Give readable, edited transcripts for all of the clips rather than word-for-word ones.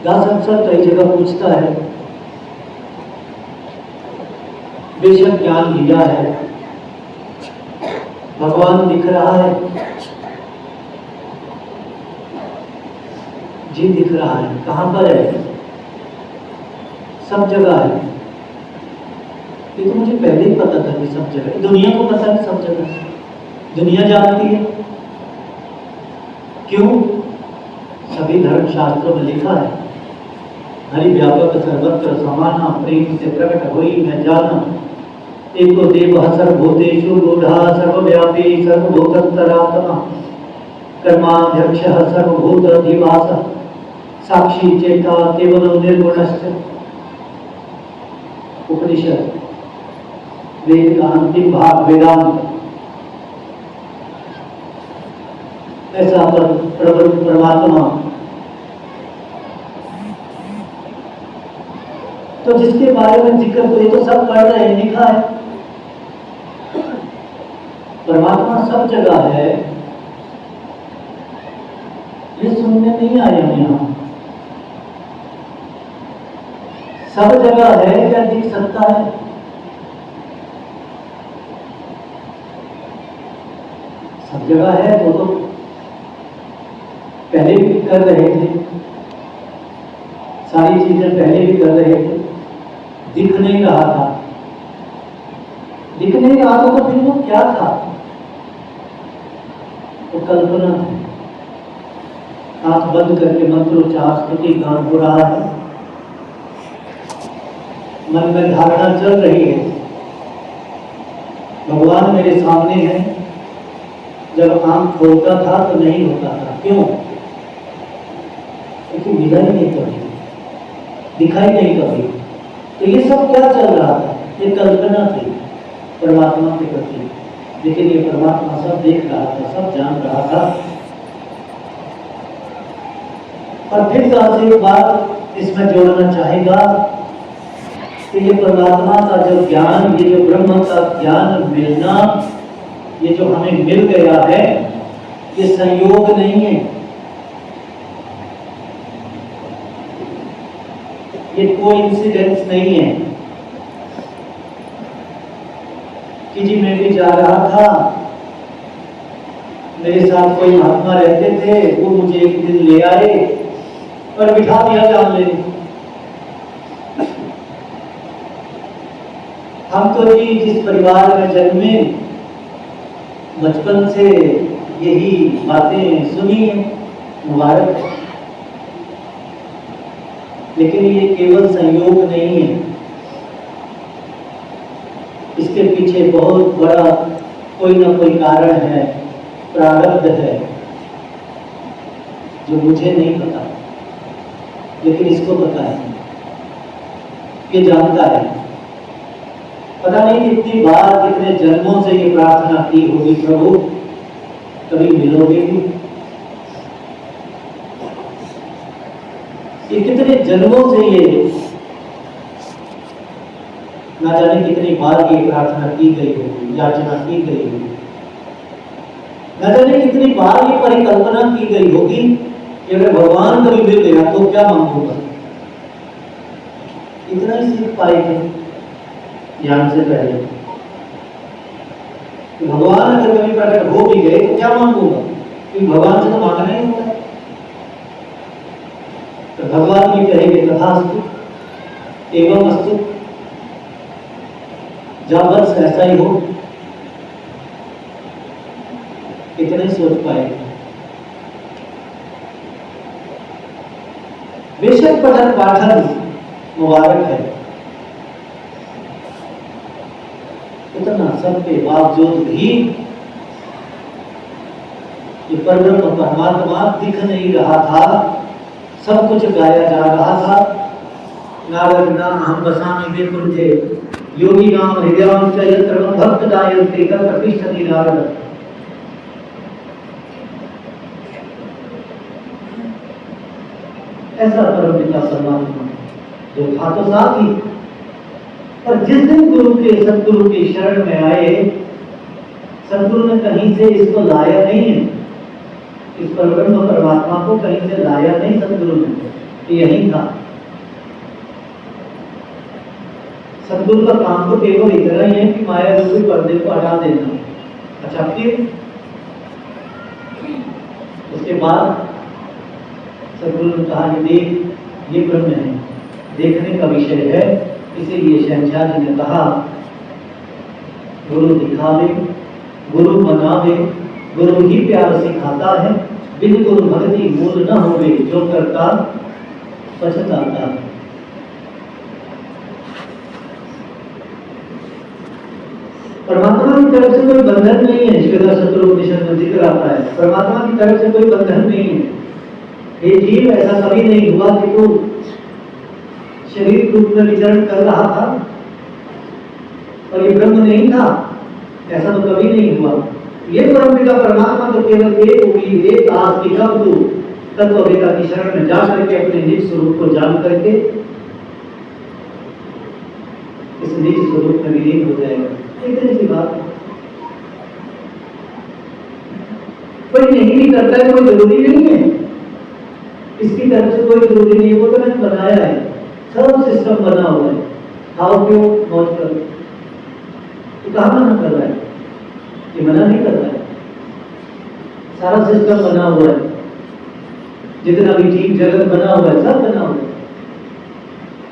दास अक्सर कई जगह पूछता है, बेशक ज्ञान लिया है, भगवान दिख रहा है, जी दिख रहा है, कहाँ पर है? सब जगह है। ये तो मुझे पहले ही पता था कि सब जगह, दुनिया को पता है सब जगह, दुनिया जानती है। क्यों? सभी धर्म शास्त्रों में लिखा है, हरि व्यापक सर्वत्र समाना, प्रेम से प्रकट होई मैं जाना, एको देव सर्वभूतेषु रूढ़ा सर्वव्यापी सर्वभूतंतरात्मा, कर्माध्यक्ष सर्वभूत अधिवास, साक्षी चेता केवल निर्गुणश्च। उपनिषद वेद का अंतिम भाग वेदांत। ऐसा परमात्मा तो जिसके बारे में जिक्र तो ये तो सब पढ़ रहे हैं, लिखा है, परमात्मा सब जगह है, ये सुनने नहीं आए हम यहाँ। सब जगह है, क्या दिख सकता है? सब जगह है तो पहले भी कर रहे थे, सारी चीजें पहले भी कर रहे थे, दिख नहीं रहा था। दिख नहीं रहा था तो फिर वो क्या था? वो कल्पना थी। आंख बंद करके मंत्रोच्चार स्तुति गान हो रहा है, मन में धारणा चल रही है, भगवान मेरे सामने है। जब आंख खोलता था तो नहीं होता था, क्यों? क्योंकि मिला ही नहीं कभी, दिखाई नहीं कभी। तो ये सब क्या चल रहा था? ये कल्पना थी परमात्मा के प्रति, लेकिन ये परमात्मा सब देख रहा था, सब जान रहा था। और फिर दास एक बात इसमें जोड़ना चाहेगा कि ये परमात्मा का जो ज्ञान, ये जो ब्रह्म का ज्ञान मिलना, ये जो हमें मिल गया है, ये संयोग नहीं है, ये कोइंसिडेंस नहीं है कि जी मैं भी जा रहा था, मेरे साथ कोई महात्मा रहते थे, वो मुझे एक दिन ले आए और बिठा दिया जान लेने। हम तो जी जिस परिवार में जन्मे, बचपन से यही बातें सुनी है, मुबारक है। लेकिन ये केवल संयोग नहीं है, इसके पीछे बहुत बड़ा कोई ना कोई कारण है, प्रारब्ध है, जो मुझे नहीं पता, लेकिन इसको पता है, ये जानता है। पता नहीं कितनी बार, कितने जन्मों से ये प्रार्थना की होगी, प्रभु कभी मिलोगे भी। ये कितने जन्मों से ये ना जाने कितनी बार ये प्रार्थना की गई होगी, याचना की गई होगी, न जाने कितनी बार ये परिकल्पना की गई होगी कि अगर भगवान कभी मिल गया तो क्या मांगूंगा। इतना ही सीख पाए थे ज्ञान से पहले, तो भगवान अगर कभी प्रकट हो भी गए तो क्या मांगूंगा, क्योंकि भगवान से तो मांगना ही होता है। तो भगवान भी कहेंगे तथास्तु एवं अस्तु, जब बस ऐसा ही हो, इतना ही सोच पाए। बेशक पठन पाठन मुबारक है, इतना सबके बावजूद भी ये परब्रह्म परमात्मा दिख नहीं रहा था, सब कुछ गाया जा रहा था। नारद नाम हम बसाने के तुझे, योगी नाम हृदयाम च यत्र भक्त दायन्ते तत्र तिष्ठति नारद। ऐसा परमपिता परमात्मा जो था तो साथ ही, और जिस दिन गुरु के सदगुरु की शरण में आए, सदगुरु ने कहीं से इसको लाया नहीं है, इस परब्रह्म परमात्मा को कहीं से लाया नहीं सदगुरु ने, यही था। सदगुरु का काम तो केवल इतना ही है कि माया रूपी पर्दे को हटा देना। अच्छा, फिर उसके बाद सदगुरु ने कहा कि देख, ये ब्रह्म है, देखने का विषय है। इसीलिए शहंशाह जी ने कहा, गुरु दिखावे, गुरु बनावे, गुरु ही प्यार सिखाता है। बिन गुरु भक्ति मूल न होवे, जो करता पछताता है। परमात्मा की तरफ से कोई बंधन नहीं है। श्वेता शत्रुपनिषद में जिक्र आता है, परमात्मा की तरफ से कोई बंधन नहीं है। ये जीव ऐसा कभी नहीं हुआ कि तू शरीर रूप में विचरण कर रहा था और ये ब्रह्म नहीं था, ऐसा तो कभी नहीं हुआ। ये परमपिता परमात्मा तो केवल एक उम्मीद, एक आस की कब तू तत्ववेता की शरण में जा करके अपने निज स्वरूप को जान करके इस निज स्वरूप में विलीन हो जाएगा। इतनी सी बात। कोई नहीं भी करता है, कोई जरूरी नहीं है, इसकी तरफ से कोई जरूरी नहीं है। वो तो मैंने बनाया है, सब सिस्टम बना हुआ है। खाओ पियो मौज करो, तो कहाँ मना कर रहा है? ये मना नहीं कर रहा है। सारा सिस्टम बना हुआ है, जितना भी जीव जगत बना हुआ है सब बना हुआ है।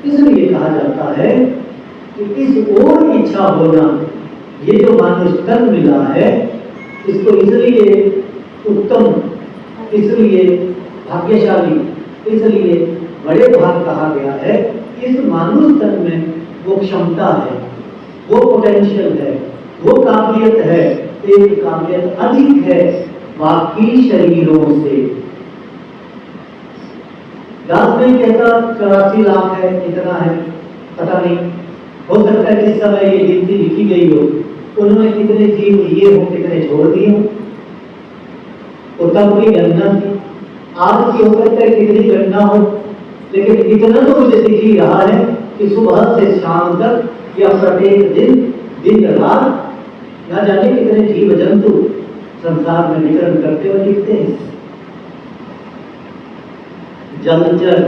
इसलिए कहा जाता है कि इस ओर इच्छा होना, ये जो मानुष तन मिला है, इसको इसलिए उत्तम, इसलिए भाग्यशाली, इसलिए बड़े भाग कहा गया है। इस मानुष तन में वो क्षमता है, वो पोटेंशियल है, वो काबिलियत है, एक काबिलियत अधिक है बाकी शरीरों से। दास में कहता 84 लाख है, इतना है, पता नहीं, हो सकता है जिस समय ये गिनती लिखी गई हो उन्होंने कितने जीव लिए हो, कितने छोड़ दिए हो, तो तब की गणना थी। आज की होकर के कितनी गणना हो, लेकिन इतना तो मुझे दिख ही रहा है कि सुबह से शाम तक या प्रत्येक दिन, दिन रात, न जाने कितने जीव जंतु संसार में विचरण करते हुए दिखते हैं। जलचर,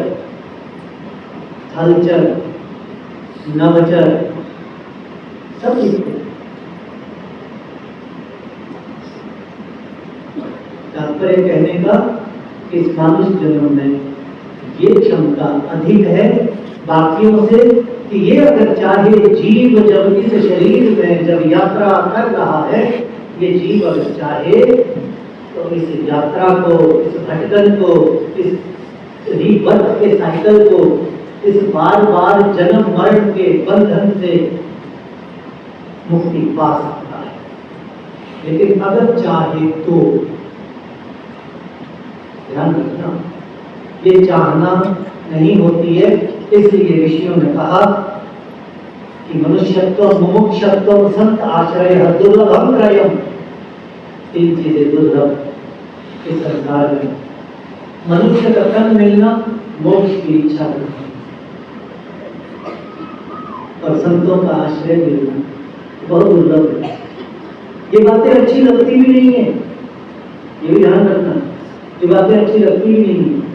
थलचर, नवचर सब दिखते हैं। तात्पर्य कहने का इस मानुष जन्म में ये क्षमता अधिक है बाकियों से कि ये अगर चाहे जीव जब इस शरीर में जब यात्रा कर रहा है, ये जीव अगर चाहे तो इस यात्रा को, इस भटकन को, इस रीबर्थ के साइकिल को, इस बार बार जन्म मरण के बंधन से मुक्ति पा सकता है। लेकिन अगर चाहे तो ध्यान रखना, ये चाहना नहीं होती है। इसलिए ऋषियों ने कहा कि मनुष्यत्व, मुमुक्षत्व, संत आश्रय, दुर्लभम त्रयम, तीन चीजें दुर्लभ इस संसार में। मनुष्य का तन मिलना, मोक्ष की इच्छा करना और संतों का आश्रय मिलना बहुत दुर्लभ है। ये बातें अच्छी लगती भी नहीं है, ये भी ध्यान रखना। ये बातें अच्छी लगती भी नहीं है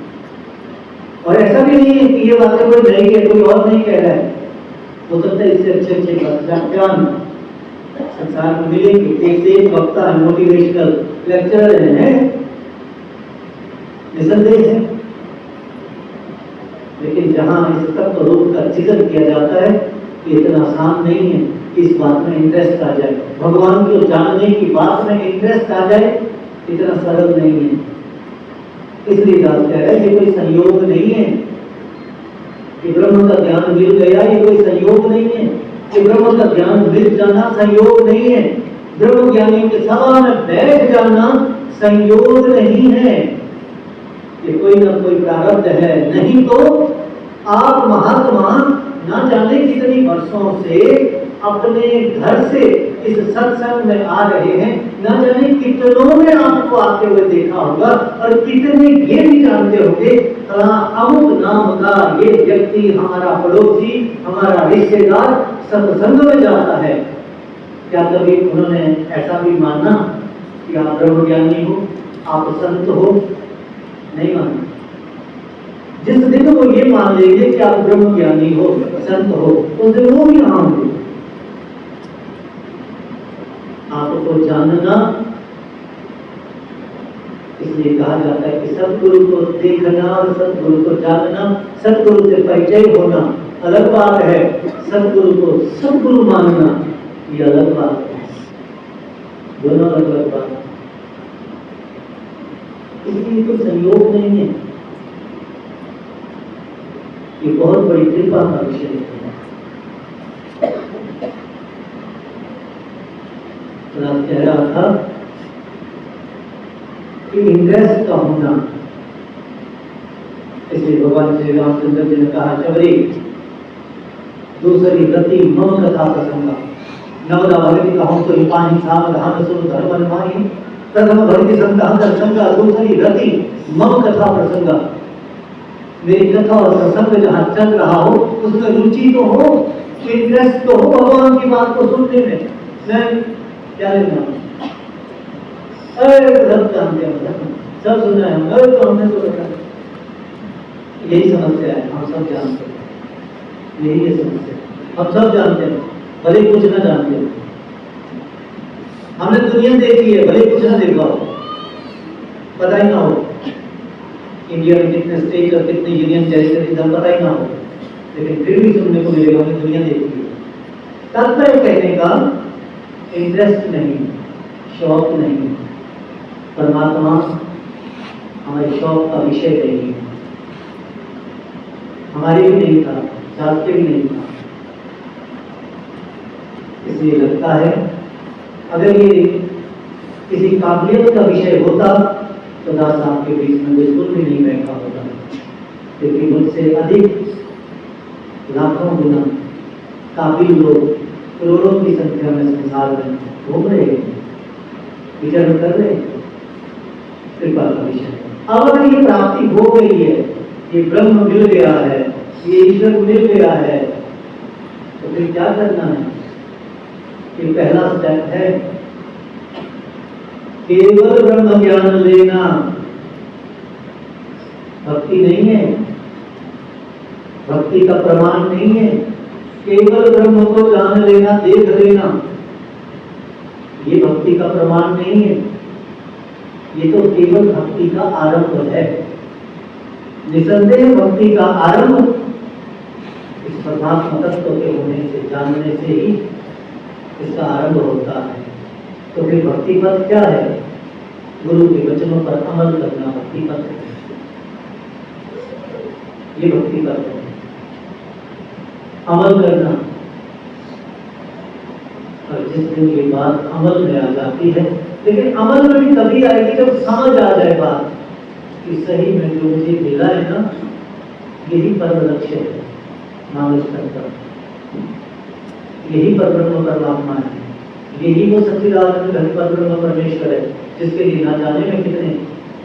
और ऐसा भी नहीं है कि ये बातें कोई नहीं कह, कोई और नहीं कह रहा है। हो सकता है इससे अच्छे व्याख्यान संसार में मिलेंगे। एक वक्ता है, मोटिवेशनल लेक्चरर है, निसंदेह है, लेकिन जहां इस तत्व रूप का जिक्र किया जाता है, ये इतना आसान नहीं है कि इस बात में इंटरेस्ट आ जाए। भगवान को जानने की बात में इंटरेस्ट आ जाए, इतना सरल नहीं है। इसलिए दास कह रहे हैं ये कोई संयोग नहीं है कि ब्रह्म का ज्ञान मिल गया, ये कोई संयोग नहीं है कि ब्रह्म का ज्ञान मिल जाना संयोग नहीं है। ब्रह्म ज्ञानी के सभा में बैठ जाना संयोग नहीं है, ये कोई ना कोई प्रारब्ध है। नहीं तो आप महात्मा ना जाने कितनी वर्षों से अपने घर से इस सत्संग में आ रहे हैं, ना जाने कितनों ने आपको आते हुए देखा होगा और कितने ये भी जानते होंगे अमुक नाम का ये व्यक्ति हमारा पड़ोसी, हमारा रिश्तेदार सत्संग में जाता है। क्या कभी उन्होंने ऐसा भी माना कि आप ब्रह्मज्ञानी हो, आप संत हो? नहीं माना। जिस दिन वो ये मान लेंगे कि आप ब्रह्म ज्ञानी हो, संत हो, उस दिन वो भी यहाँ होंगे। आपको जानना, इसलिए कहा जाता है कि सतगुरु को देखना और सतगुरु को जानना, सतगुरु से परिचय होना अलग बात है, सतगुरु को सतगुरु मानना ये अलग बात है, दोनों अलग अलग बात है। इसलिए कोई संयोग नहीं है, ये बहुत बड़ी कृपा का विषय है। कह रहा था कि इंद्रेस का होना, इसलिए भगवान श्री रामचंद्र जी ने कहा, चवरी दूसरी गति मम कथा प्रसंगा नवदा भगति कहूं तो पानी सावधान सुन धर्म माही प्रथम भक्ति संतान दर्शंगा दूसरी गति मम कथा प्रसंगा। मेरी कथा और प्रसंग जहाँ चल रहा हो उसमें रुचि तो हो, इंटरेस्ट तो हो भगवान की बात को सुनने में। मैं क्या लेना, सब जानते हैं, सब सुना है, तो हमने तो रखा। यही समस्या है, हम सब जानते हैं, यही है समस्या, हम सब जानते हैं, भले कुछ ना जानते हैं। हमने दुनिया देखी है, भले कुछ ना देखा हो, पता ही ना हो इंडिया में कितने स्टेट और कितने यूनियन टेरिटरीज हम पता ही ना हो, लेकिन फिर भी सुनने को मिलेगा हमने दुनिया देखी है। तात्पर्य कहने का इंटरेस्ट नहीं, शौक नहीं, परमात्मा हमारे शौक का विषय नहीं है, हमारे भी नहीं था, शास्त्र भी नहीं था। इसलिए लगता है अगर ये किसी काबिलियत का विषय होता तो दास साहब के बीच में बिल्कुल भी नहीं बैठा होता, क्योंकि मुझसे अधिक लाखों गुना काबिल लोग करोड़ों की संख्या में संसार में घूम रहे हैं, विचरण कर रहे हैं। कृपा का विषय अब अगर ये प्राप्ति हो गई है, ये ब्रह्म मिल गया है, ये ईश्वर मिल गया है, तो फिर क्या करना है? ये पहला स्टेप है, केवल ब्रह्म ज्ञान लेना, भक्ति नहीं है, भक्ति का प्रमाण नहीं है। केवल ब्रह्म को जान लेना, देख लेना, ये भक्ति का प्रमाण नहीं है। ये तो केवल भक्ति का आरंभ है। निसंदेह भक्ति का आरंभ इस परमात्मा तत्व के होने से, जानने से ही इसका आरंभ होता है। तो फिर भक्ति पथ क्या है? गुरु के वचनों पर अमल करना भक्ति पथ है। ये भक्ति पथ है, अमल करना। और जिस दिन ये बात अमल में आ जाती है, लेकिन अमल में भी तभी आएगी जब समझ आ जाए बात कि सही में जो मुझे मिला है ना, यही परम लक्ष्य है, नाम करता, यही परब्रह्म परमात्मा है, यही वो सच्चिदानंद घन परब्रह्म परमेश्वर है, जिसके लिए ना जाने में कितने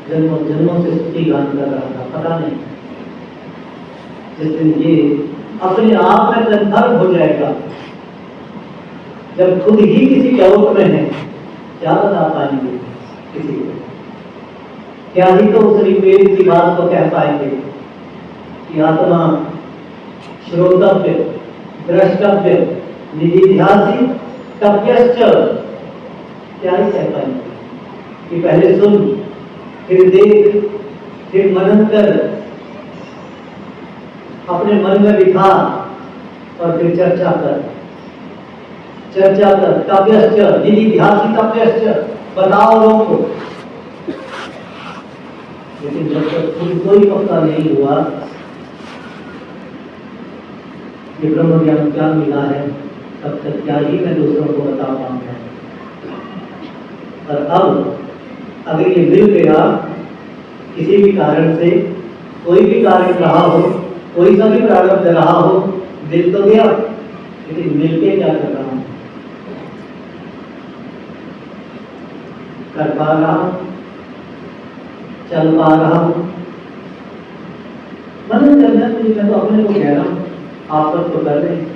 जन्मों जन्मों से स्तुति गान कर रहा था, पता नहीं। जिस दिन ये अपने आप में कन्फर्म हो जाएगा, जब खुद ही किसी चौक में है, क्या बता पाएंगे किसी को? क्या ही तो उस ऋग्वेद की बात को कह पाएंगे कि आत्मा श्रोतव्य, द्रष्टव्य, निधिध्यासी, तप्यश्च, क्या ही कह पाएंगे कि पहले सुन, फिर देख, फिर मनन कर, अपने मन में बिठा और फिर चर्चा कर, तप्यश्च, निधिध्यासी तप्यश्च, बताओ लोगों को। लेकिन जब तक खुद कोई पक्का नहीं हुआ कि ब्रह्म ज्ञान क्या मिला है, तब तक क्या ही मैं दूसरों को बता पाऊंगा। और अब अगर ये मिल गया किसी भी कारण से, कोई भी कारण रहा हो, कोई सा भी प्रारब्ध रहा हो, मिल तो गया, लेकिन मिलके क्या कर रहा हूं? कर पा रहा हूं, चल पा रहा हूं? मनन करना मुझे, मैं तो अपने को कह रहा हूं, आप सब तो कर रहे हैं।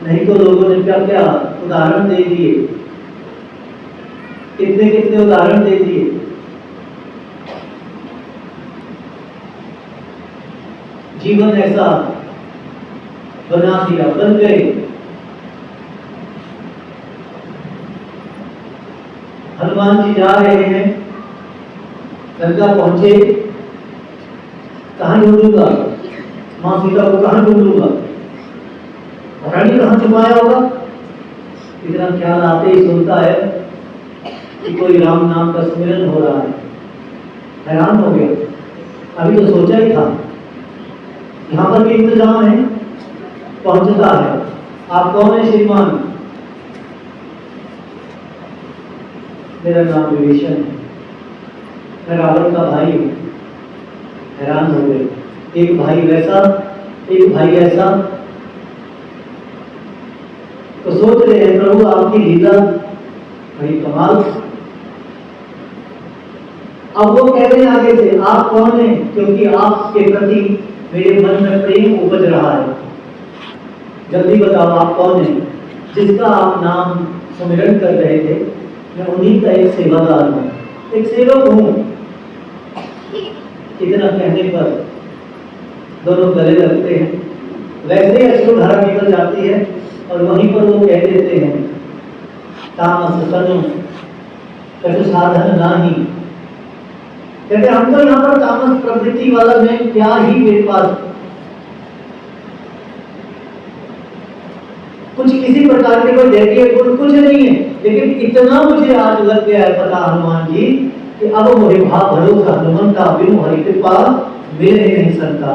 नहीं तो लोगों ने क्या क्या उदाहरण दे दिए, कितने कितने उदाहरण दे दिए। जीवन ऐसा बना दिया, बन गए। हनुमान जी जा रहे हैं, लंका पहुंचे, कहां ढूंढूंगा मां सीता को, कहां ढूंढूंगा, पता नहीं कहां छुपाया होगा। इतना ख्याल आते ही सुनता है कि कोई राम नाम का सुमिरन हो रहा है। हैरान हो गया, अभी तो सोचा ही था यहां पर भी इंतजाम है। पहुंचता है, आप कौन है श्रीमान? मेरा नाम विभीषण है, मैं रावण का भाई हूं। हैरान हो गए, एक भाई वैसा, एक भाई ऐसा। तो सोच रहे हैं प्रभु आपकी लीला बड़ी कमाल। अब वो कह रहे हैं आगे से, आप कौन हैं? क्योंकि आपके प्रति मेरे मन में प्रेम उपज रहा है। जल्दी बताओ आप कौन हैं? जिसका आप नाम सुमिरन कर रहे थे, मैं उन्हीं का एक सेवादार हूं, एक सेवक हूं। इतना कहने पर दोनों गले लगते हैं। वैसे ही अश्रुधारा निकल जाती है और वहीं पर वो कह देते हैं, तामस तनु कछु साधन नाही। कहते हम तो यहाँ पर तामस प्रवृत्ति वाला में क्या ही मेरे पास कुछ किसी प्रकार के कोई दैवीय गुण कुछ नहीं है, लेकिन इतना मुझे आज लग गया है पता हनुमान जी कि अब मोहे भाव भरोसा हनुमंता बिनु हरि कृपा मेरे नहीं संता।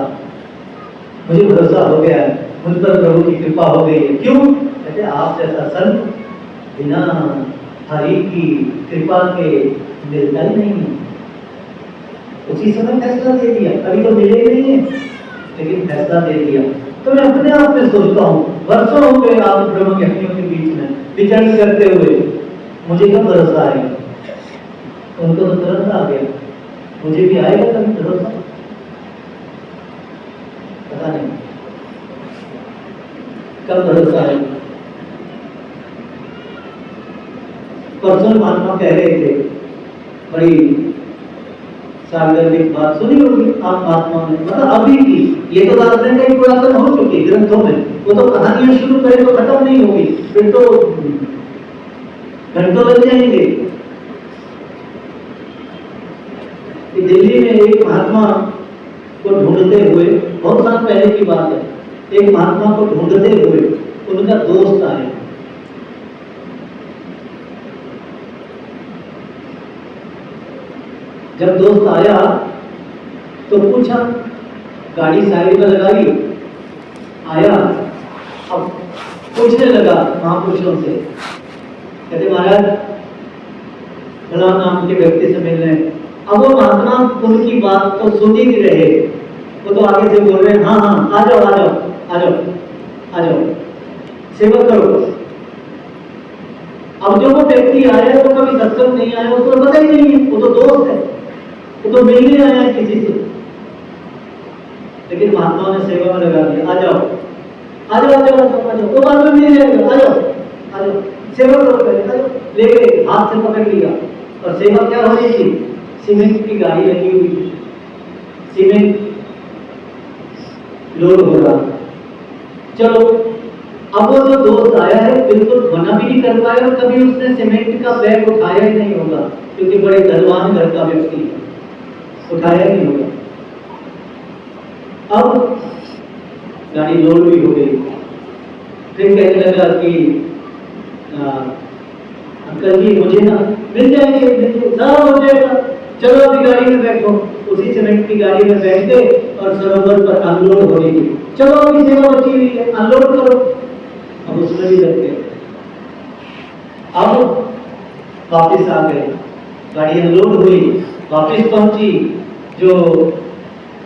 मुझे भरोसा हो गया है, मुझ पर प्रभु की कृपा हो गई है। क्यों? कहते आप जैसा संत बिना हरि की कृपा के मिलता ही नहीं है। उसी समय फैसला दे दिया, अभी तो मिले ही नहीं है, लेकिन फैसला दे दिया। तो मैं अपने आप में सोचता हूँ, वर्षों हो गए आप ब्रह्म ज्ञानियों के बीच में विचरण करते हुए, मुझे कब भरोसा आएगा? उनको तो तुरंत आ गया, मुझे भी आएगा कभी भरोसा? पता नहीं कब भरोसा आएगा। परसों महात्मा कह रहे थे, बड़ी सार्वजनिक बात सुनी होगी आप महात्मा ने, मतलब अभी की, ये तो बात नहीं कहीं पुरातन हो चुकी ग्रंथों में, वो तो कहानियां शुरू करें तो खत्म नहीं होगी, फिर तो घंटों लग जाएंगे। दिल्ली में एक महात्मा को ढूंढते हुए, बहुत साल पहले की बात है, एक महात्मा को ढूंढते हुए उनका दोस्त आया। जब दोस्त आया तो पूछा, गाड़ी साइड में लगाई, आया, अब पूछने लगा महापुरुषों से, कहते महाराज फलां नाम के व्यक्ति से मिल रहे हैं। अब वो महात्मा उनकी बात तो सुन ही नहीं रहे, वो तो आगे से बोल रहे हैं, हाँ हाँ आ जाओ आ जाओ आ जाओ आ जाओ, सेवा करो। अब जो वो व्यक्ति आया वो कभी सत्संग नहीं आया, उसको पता ही नहीं है, वो तो दोस्त है, वो तो मिलने आया है किसी से, लेकिन महात्मा ने सेवा में लगा दिया, आ जाओ आ जाओ आ जाओ आ जाओ, तो बाद में मिल जाएगा, आ जाओ आ जाओ, सेवा करो पहले, आ जाओ। ले गए, हाथ से पकड़ लिया, और सेवा क्या हो रही थी? सीमेंट की गाड़ी लगी हुई थी, सीमेंट लोड हो रहा। चलो, अब वो जो दोस्त आया है बिल्कुल मना भी नहीं कर पाया, और कभी उसने सीमेंट का बैग उठाया ही नहीं होगा, क्योंकि बड़े धनवान घर का व्यक्ति है, उठाया नहीं होगा। अब गाड़ी लोड भी हो गई, फिर कहने लगा कि अंकल जी मुझे ना मिल जाएंगे, सब हो जाएगा, चलो अभी गाड़ी में बैठो। उसी सीमेंट की गाड़ी में बैठ गए और सरोवर पर अनलोड हो रही थी, चलो अभी सेवा बची हुई है, अनलोड करो। अब उसमें भी लग गए, अब वापिस आ गए, गाड़ी अनलोड हुई, वापिस पहुंची। जो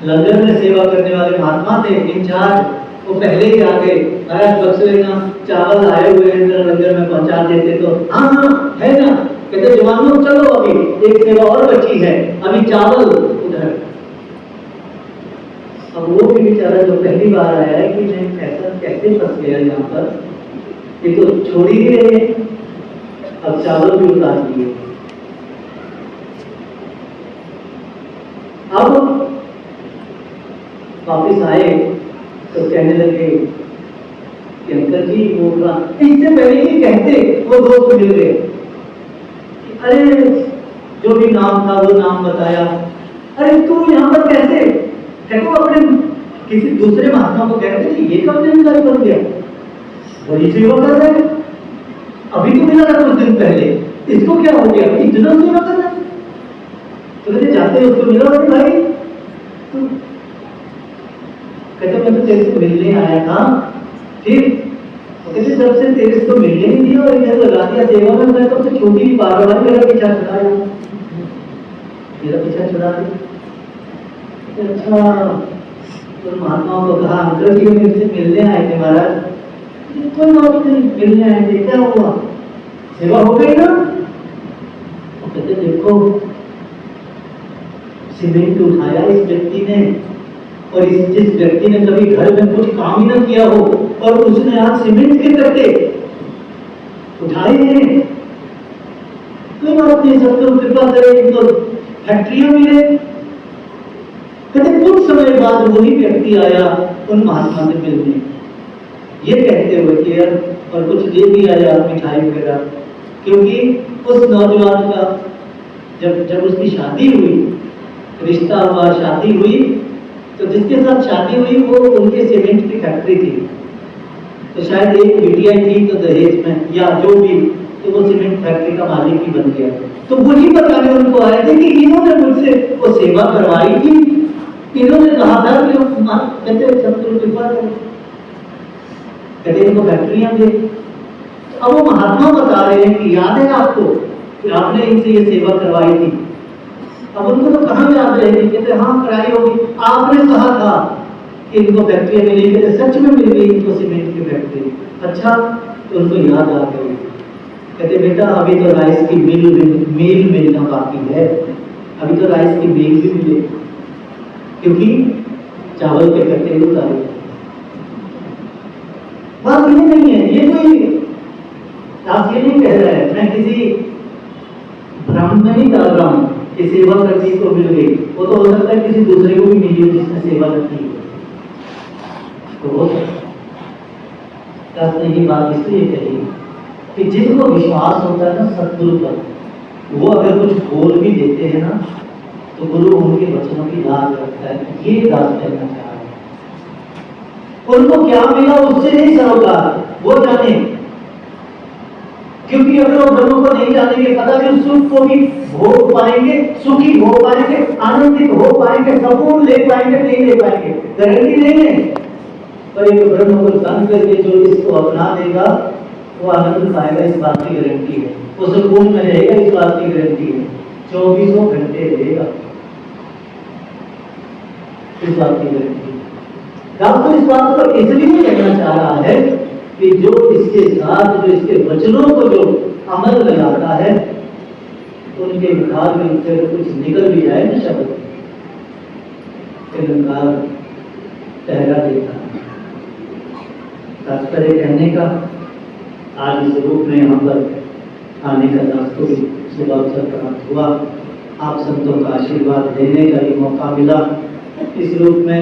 लंगर में सेवा करने वाले महात्मा थे इंचार्ज, वो पहले ही आ गए, महाराज बख्श लेना, चावल आए हुए हैं, जरा लंगर में पहुंचा देते तो। हाँ हाँ है ना, कहते जवानों चलो अभी एक सेवा और बची है, अभी चावल उधर। अब वो भी बेचारा जो पहली बार आया है कि मैं ऐसा कैसे फंस गया यहाँ पर, ये तो छोड़ ही रहे हैं, अब चावल भी उतार दिए। अब वापिस आए तो कहने लगे कि अंकल जी वो इससे पहले ही कहते वो दोस्त मिल गए, अरे जो भी नाम था वो नाम बताया, अरे तू यहाँ पर कैसे, देखो अपने किसी दूसरे महात्मा को कहते थे ये कब जिम्मेदारी बन गया, बड़ी सेवा कर रहे हैं, अभी तो मिला था कुछ दिन पहले, इसको क्या हो गया, इतना सेवा कर रहा है। तो कहते जाते उसको मिला भाई, तो कहते मैं तो तेरे से मिलने आया था, फिर कहते जब से तेरे से तो मिलने ही नहीं और इधर लगा दिया सेवा में, मैं तो छोटी बार बार मेरा पीछा छुड़ाया, मेरा पीछा छुड़ा दिया। अच्छा तो महात्माओं को कहा अंकल जी मेरे से मिलने आए थे महाराज, कोई बात नहीं मिलने आए थे, क्या हुआ, सेवा हो गई ना। कहते देखो सीमेंट उठाया इस व्यक्ति ने, और जिस व्यक्ति ने कभी घर में कुछ काम ही ना किया हो और उसने आज सीमेंट के कट्टे उठाए हैं, कोई बात नहीं, सब लोग कृपा करें तो फैक्ट्रियां मिले। कहते कुछ समय बाद वही व्यक्ति आया उन महात्मा से मिलने, ये कहते हुए कि यार और कुछ ले भी आया मिठाई वगैरह, क्योंकि उस नौजवान का जब उसकी शादी हुई, रिश्ता हुआ, शादी हुई, तो जिसके साथ शादी हुई वो उनके सीमेंट की फैक्ट्री थी, तो शायद एक बिटिया थी तो दहेज में या जो भी, तो वो सीमेंट फैक्ट्री का मालिक ही बन गया। तो वही बताने उनको आए थे कि इन्होंने मुझसे वो सेवा करवाई थी, इन्होंने कहा था कि कहते शत्रु कृपा करें, कहते इनको फैक्ट्रियां दे। अब वो महात्मा बता रहे हैं कि याद है आपको कि आपने इनसे ये सेवा करवाई थी, अब उनको तो कहाँ याद रहेगी, कहते हाँ कराई होगी, आपने कहा था कि इनको फैक्ट्री मिलेगी, सच में मिल गई इनको सीमेंट की फैक्ट्री, अच्छा तो उनको याद आ गई। कहते बेटा अभी तो राइस की मील मिलना बाकी है, अभी तो राइस की मील भी मिले, क्योंकि चावल के कट्टे उतारे। बात ये नहीं है, ये कोई आप ये नहीं कह रहा है, मैं किसी भ्रम में नहीं डाल रहा हूँ कि सेवा करने को मिल गई, वो तो हो सकता है किसी दूसरे को भी मिली हो जिसने सेवा करनी हो, तो हो सकता है। ये बात इसलिए कही कि जिनको विश्वास होता है ना सतगुरु पर, वो अगर कुछ बोल भी देते हैं ना तो गुरु उनके वचनों की लाज रखता है। ये दास कहना चाह रहे हैं, उनको क्या मिला उससे नहीं सरोकार, वो जाने, क्योंकि अगर वो ब्रह्म को नहीं जानेंगे, पता नहीं सुख को भी भोग पाएंगे, सुखी हो पाएंगे, आनंदित हो पाएंगे, संपूर्ण ले पाएंगे, नहीं ले पाएंगे, गारंटी नहीं है। पर एक ब्रह्म को जान करके जो इसको अपना देगा वो आनंद पाएगा, इस बात की गारंटी है, वो सुकून में रहेगा, इस बात की गारंटी है, 24 घंटे रहेगा, इस बात की गारंटी है। डॉक्टर इस बात को इसलिए कहना चाह रहा है कि जो इसके साथ, जो इसके वचनों को जो अमल लगाता है, उनके मुखार में से कुछ निकल भी जाए ना शब्द, निरंकार टहरा देता है। तात्पर्य कहने का आज इस रूप में यहाँ पर आने का दास्तूर शुभ अवसर प्राप्त हुआ, आप संतों का आशीर्वाद लेने का भी मौका मिला, इस रूप में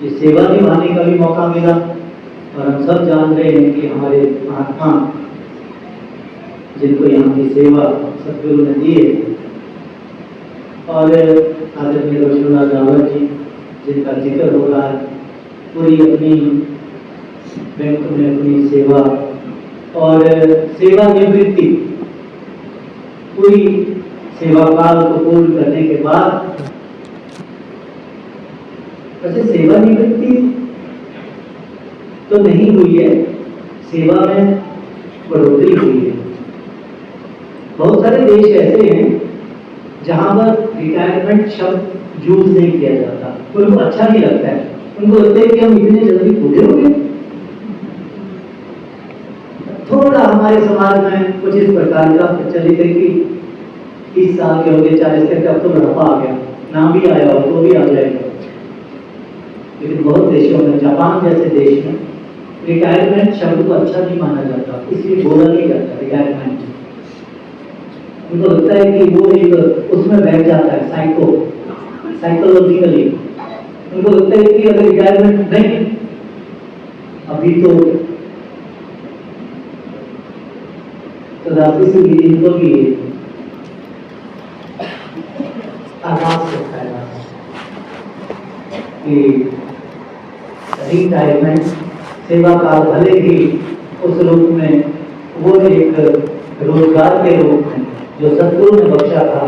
ये सेवा निभाने का भी मौका मिला, और हम सब जान रहे हैं कि हमारे महात्मा जिनको यहाँ की सेवा सतगुरु ने दी है, और आदरणीय रोशनलाल रावत जी जिनका जिक्र हो रहा है, पूरी अपनी बैंक में अपनी सेवा और सेवा निवृत्ति, पूरी सेवा काल को पूर्ण करने के बाद, वैसे सेवा निवृत्ति तो नहीं हुई है, सेवा में बढ़ोतरी हुई है। बहुत सारे देश ऐसे हैं जहां पर रिटायरमेंट शब्द यूज नहीं किया जाता, उनको अच्छा नहीं लगता है, उनको लगता है कि हम इतने जल्दी बूढ़े हो गए। थोड़ा हमारे समाज में कुछ इस प्रकार का प्रचलित है कि 30 साल के हो गए, 40 तक अब तो बुढ़ापा आ गया, ना भी आया हो तो भी आ जाएगा। लेकिन बहुत देशों में, जापान जैसे देश में रिटायरमेंट शब्द को अच्छा नहीं माना जाता, इसलिए बोला नहीं जाता रिटायरमेंट। उनको लगता है कि वो एक उसमें बैठ जाता है साइकोलॉजिकली, उनको लगता है कि अगर रिटायरमेंट नहीं, अभी तो राशि से भी इनको भी आगाज सकता है कि रिटायरमेंट सेवा काल भले ही उस रूप में वो एक रोजगार के रूप में जो सतगुरु ने बख्शा था,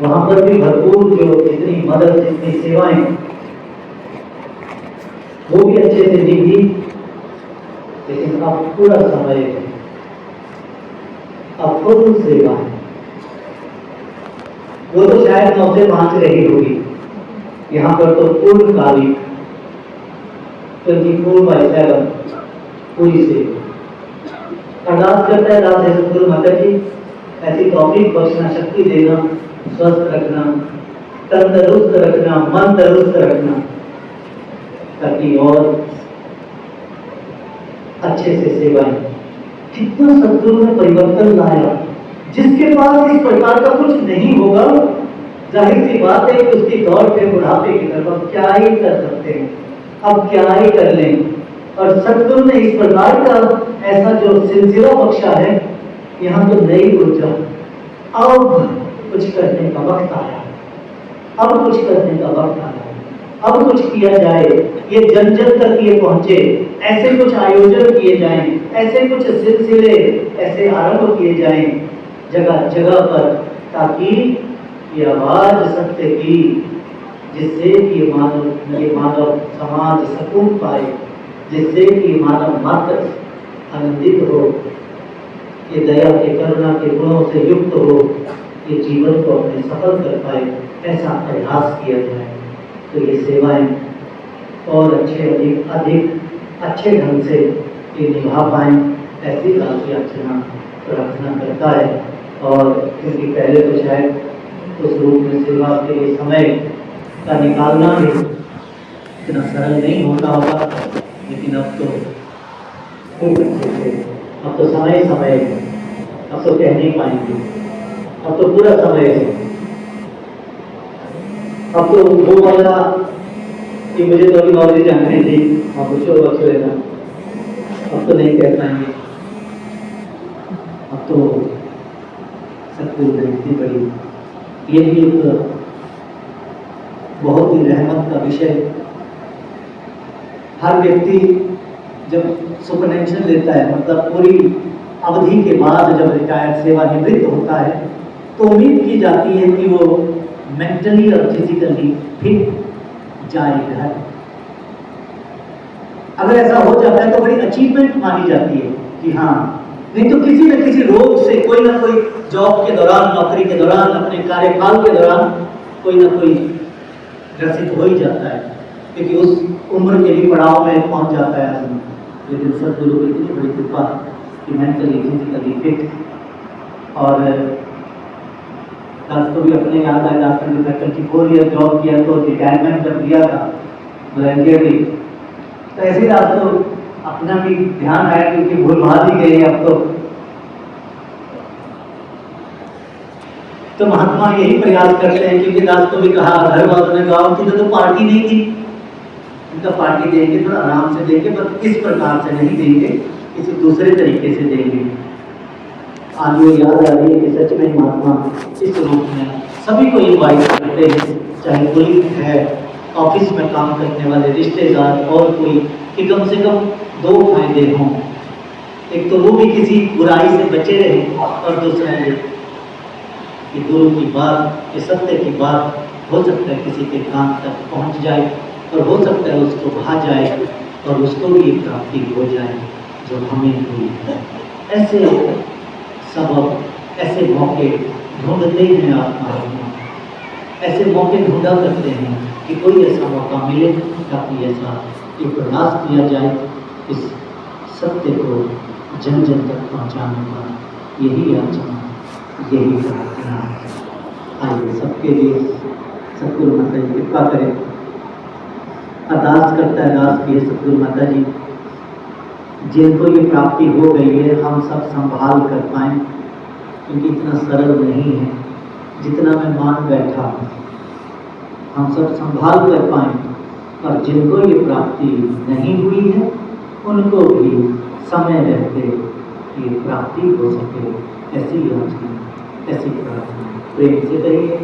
वहां पर भी भरपूर जो जितनी मदद जितनी सेवाएं वो भी अच्छे से दी थी, लेकिन अब पूरा समय अब फुल सेवा है। वो तो शायद 9 से 5 रही होगी, यहाँ पर तो पूर्णकालिक 24/7 पूरी सेवा। अरदास करता है दास सतगुरु माता जी ऐसी तौफीक बख्शना, शक्ति देना, स्वस्थ रखना, तंदुरुस्त रखना, मन तंदुरुस्त रखना, ताकि और अच्छे से सेवाएं। कितना सतगुरु ने परिवर्तन लाया। जिसके पास इस प्रकार का कुछ नहीं होगा, जाहिर सी बात है कि उसकी दौड़ पे बुढ़ापे की तरफ अब क्या ही कर सकते हैं, अब क्या ही कर लें। और सतगुरु ने इस प्रकार का ऐसा जो सिलसिला बख्शा है, यहाँ तो नई ऊर्जा, अब कुछ करने का वक्त आया, अब कुछ करने का वक्त आया, अब कुछ किया जाए, ये जन जन तक ये पहुंचे, ऐसे कुछ आयोजन किए जाएं, ऐसे कुछ सिलसिले ऐसे आरंभ किए जाएं जगह जगह पर, ताकि ये आवाज सत्य की, जिससे कि मानव समाज सुकून पाए, जिससे कि मानव मात्र आनंदित हो, ये दया के करुणा के गुणों से युक्त हो, ये जीवन को अपने सफल कर पाए, ऐसा प्रयास किया जाए। तो ये सेवाएं और अधिक अच्छे ढंग से ये निभा पाए, ऐसी काफी अर्चना प्रार्थना करता है। और क्योंकि पहले तो शायद उस रूप में सेवा के लिए समय का निकालना भी इतना सरल नहीं होता होगा, लेकिन अब तो खूब अच्छे से, अब तो समय है, अब तो कह नहीं पाएंगे, अब तो पूरा समय है, अब तो वो वाला कि मुझे तो अभी नॉलेज जाननी थी, आप पूछो बख्श लेना, अब तो नहीं कह पाएंगे, अब तो सतगुरु ने इतनी बड़ी, ये भी एक बहुत ही रहमत का विषय। हर व्यक्ति जब सुपरनेशन लेता है, मतलब पूरी अवधि के बाद जब रिटायर्ड सेवानिवृत्त होता है, तो उम्मीद की जाती है कि वो मेंटली और फिजिकली फिट जाए घर। अगर ऐसा हो जाता है तो बड़ी अचीवमेंट मानी जाती है कि हाँ, नहीं तो किसी न किसी रोग से कोई ना कोई जॉब के दौरान, नौकरी के दौरान, अपने कार्यकाल के दौरान कोई ना कोई ग्रसित हो ही जाता है, क्योंकि उस उम्र के भी पड़ाव में पहुंच जाता है आदमी। लेकिन सतगुरु की इतनी बड़ी कृपा कि मेंटली फिजिकली फिट। और दास को भी अपने याद आया, दास ने 24 ईयर जॉब किया, तो रिटायरमेंट जब दिया था वॉलंटियरली, तो ऐसे ही दास को अपना भी ध्यान आया, क्योंकि भूल भाल ही गई अब तो महात्मा यही प्रयास करते हैं, क्योंकि दास को भी कहा, घर वालों ने कहा कि तो पार्टी नहीं थी, उनका पार्टी देंगे, थोड़ा आराम से देंगे, पर इस प्रकार से नहीं देंगे, किसी दूसरे तरीके से देंगे। आज ये याद आ रही है कि सच में महात्मा इस रूप में सभी को इनवाइट करते हैं, चाहे कोई है, ऑफिस में काम करने वाले, रिश्तेदार, और कोई, कि कम से कम 2 फायदे हों। एक तो वो भी किसी बुराई से बचे रहे, और दूसरा ये कि गुरु की बात, कि सत्य की बात हो सकता है किसी के कान तक पहुंच जाए, और हो सकता है उसको भा जाए, और उसको भी प्राप्ति हो जाए जो हमें हुई। ऐसे सबब, ऐसे मौके ढूंढते हैं आप महात्मा, ऐसे मौके ढूंढा करते हैं कि कोई ऐसा मौका मिले, ताकि ऐसा एक प्रयास किया जाए इस सत्य को जन जन तक पहुंचाने का। यही याचना, यही प्रार्थना है। आइए सबके लिए सतगुरु माता जी कृपा करें। अरदास करता है दास की, सतगुरु माता जी जिनको ये प्राप्ति हो गई है, हम सब संभाल कर पाएं, क्योंकि इतना सरल नहीं है जितना मैं मान बैठा हूँ। हम सब संभाल कर पाएं, और जिनको ये प्राप्ति नहीं हुई है उनको भी समय रहते ये प्राप्ति हो सके, ऐसी आज की ऐसी प्रार्थना प्रेम से कहिए।